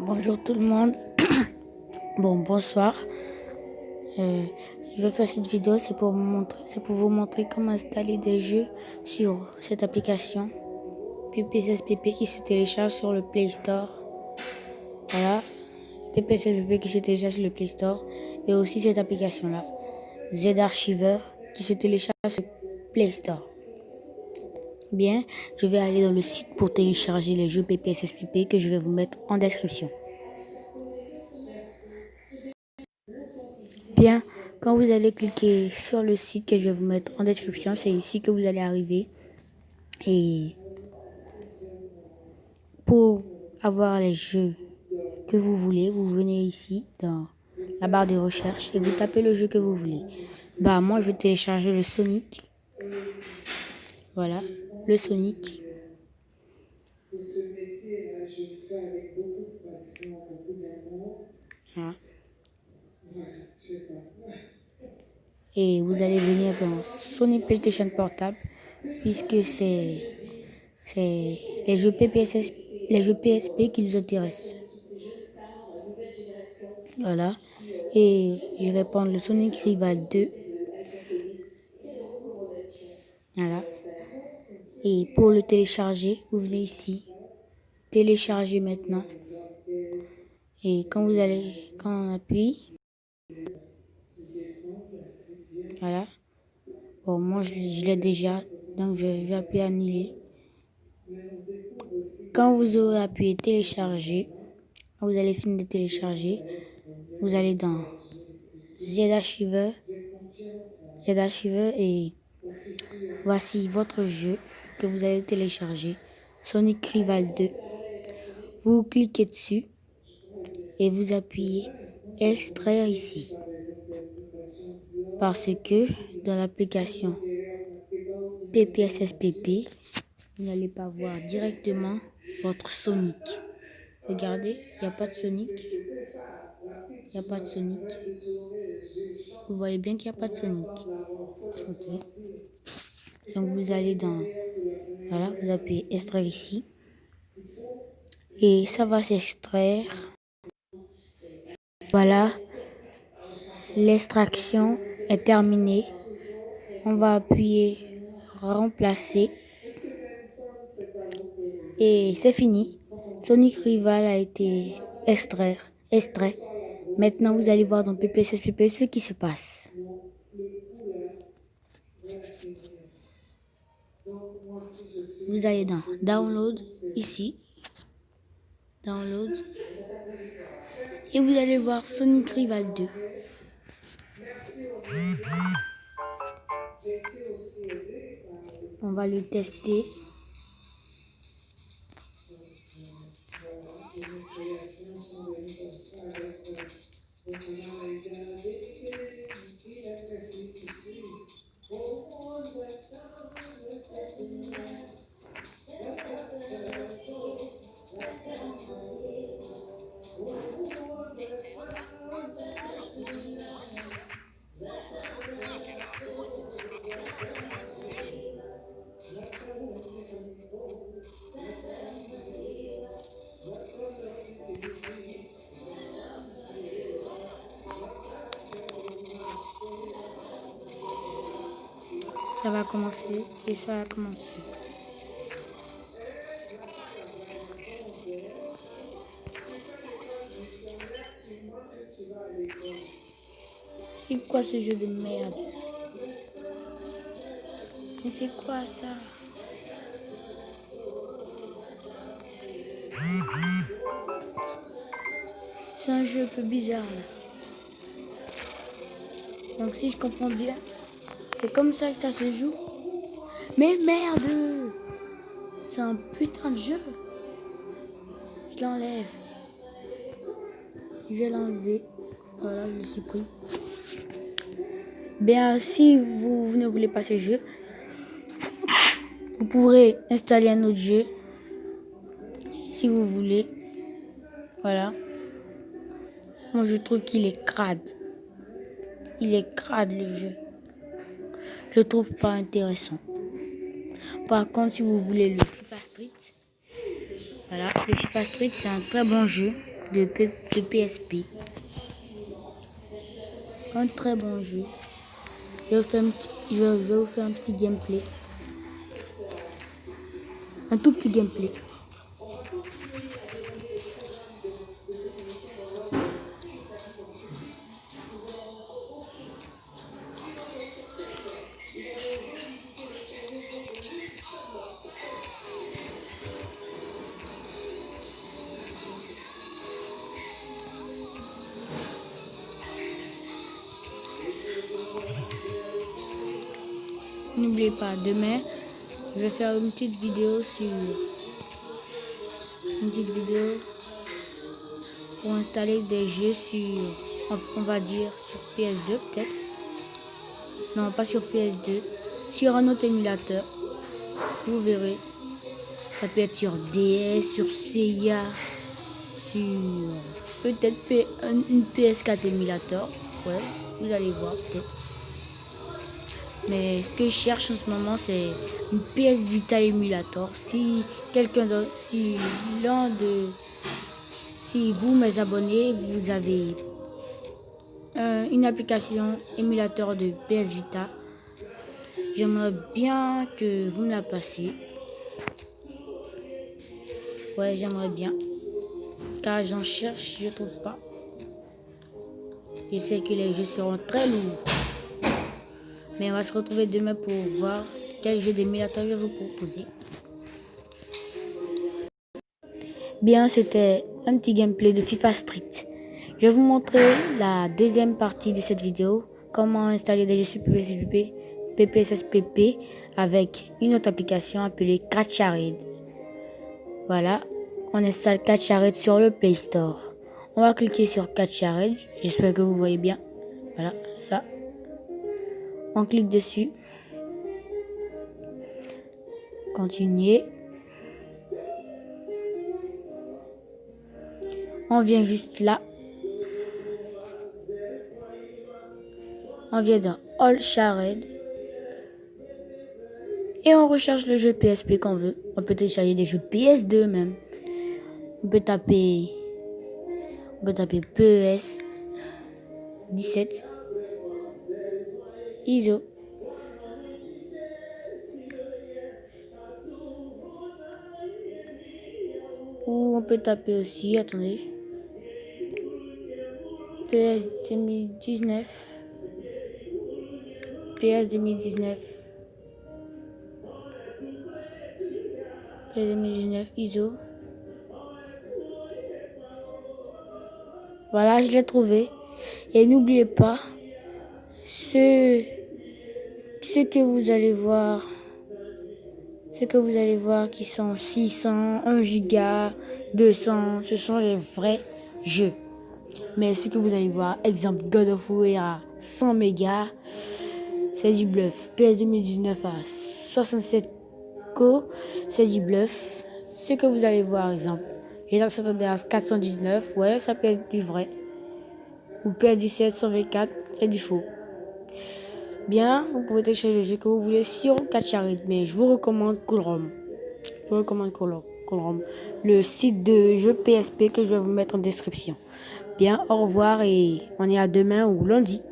Bonjour tout le monde. Bonsoir. Je vais faire cette vidéo, c'est pour vous montrer comment installer des jeux sur cette application PPSSPP qui se télécharge sur le Play Store. Voilà, PPSSPP qui se télécharge sur le Play Store et aussi cette application-là, Z-Archiver qui se télécharge sur le Play Store. Bien, je vais aller dans le site pour télécharger les jeux PPSSPP que je vais vous mettre en description. Bien, quand vous allez cliquer sur le site que je vais vous mettre en description, c'est ici que vous allez arriver. Et pour avoir les jeux que vous voulez, vous venez ici dans la barre de recherche et vous tapez le jeu que vous voulez. Moi, je vais télécharger le Sonic. Voilà, le Sonic. Ce métier-là, je le fais avec beaucoup de passion, beaucoup d'amour. Voilà. Voilà, je sais pas. Et vous allez venir dans Sony PlayStation Portable, puisque c'est les jeux PSP qui nous intéressent. Voilà. Et je vais prendre le Sonic Rival 2. Voilà. Et pour le télécharger, vous venez ici. Télécharger maintenant. Et quand on appuie, voilà. Moi je l'ai déjà, donc je vais appuyer annuler. Quand vous aurez appuyé télécharger, vous allez finir de télécharger, vous allez dans Z-Archiver et voici votre jeu que vous allez télécharger, Sonic Rival 2. Vous cliquez dessus et vous appuyez extraire ici. Parce que dans l'application PPSSPP, vous n'allez pas voir directement votre Sonic. Regardez, il n'y a pas de Sonic. Il n'y a pas de Sonic. Vous voyez bien qu'il n'y a pas de Sonic. Ok. Donc vous allez dans... Voilà, vous appuyez extraire ici. Et ça va s'extraire. Voilà. L'extraction est terminée. On va appuyer remplacer. Et c'est fini. Sonic Rival a été extrait. Maintenant, vous allez voir dans PPSSPP ce qui se passe. Vous allez dans Download, ici. Download. Et vous allez voir Sonic Rival 2. On va le tester. Ça va commencer et ça a commencé. C'est quoi ce jeu de merde? Mais c'est quoi ça? C'est un jeu un peu bizarre là. Donc si je comprends bien, c'est comme ça que ça se joue. Mais merde! C'est un putain de jeu. Je l'enlève. Je vais l'enlever. Voilà, je le supprime. Bien, si vous ne voulez pas ce jeu, vous pourrez installer un autre jeu. Si vous voulez. Voilà. Moi, je trouve qu'il est crade. Il est crade le jeu. Je le trouve pas intéressant. Par contre, si vous voulez le FIFA Street, voilà, le FIFA Street, c'est un très bon jeu. de PSP. Un très bon jeu. Je vais vous faire un petit gameplay. Un tout petit gameplay. N'oubliez pas, demain, je vais faire une petite vidéo pour installer des jeux sur, on va dire, sur PS2 peut-être. Non, pas sur PS2, sur un autre émulateur. Vous verrez. Ça peut être sur DS, sur Sega, sur peut-être une PS4 émulateur. Ouais, vous allez voir peut-être. Mais ce que je cherche en ce moment, c'est une PS Vita émulateur. Si vous, mes abonnés, vous avez une application émulateur de PS Vita, j'aimerais bien que vous me la passiez. Ouais, j'aimerais bien. Car j'en cherche, je trouve pas. Je sais que les jeux seront très lourds. Mais on va se retrouver demain pour voir quel jeu d'émulateur je vais vous proposer. Bien, c'était un petit gameplay de FIFA Street. Je vais vous montrer la deuxième partie de cette vidéo. Comment installer des jeux sur PPSSPP avec une autre application appelée Catcharid. Voilà, on installe Catcharid sur le Play Store. On va cliquer sur Catcharid. J'espère que vous voyez bien. Voilà, ça. On clique dessus. Continuer. On vient juste là. On vient dans All Shared. Et on recherche le jeu PSP qu'on veut. On peut télécharger des jeux PS2 même. On peut taper PES 17 ISO. Ou on peut taper aussi, attendez, PS 2019. PS 2019. PS 2019 ISO. Voilà, je l'ai trouvé. Et n'oubliez pas, ce que vous allez voir qui sont 600, 1 giga, 200, ce sont les vrais jeux. Mais ce que vous allez voir, exemple God of War à 100 mégas, c'est du bluff. PS 2019 à 67 co, c'est du bluff. Ce que vous allez voir, exemple, GTA San Andreas 419, ouais, ça peut être du vrai. Ou PS 17 124, c'est du faux. Bien, vous pouvez télécharger le jeu que vous voulez sur Catcharid, mais je vous recommande Coolrom. Coolrom, le site de jeu PSP que je vais vous mettre en description. Bien, au revoir et on est à demain ou lundi.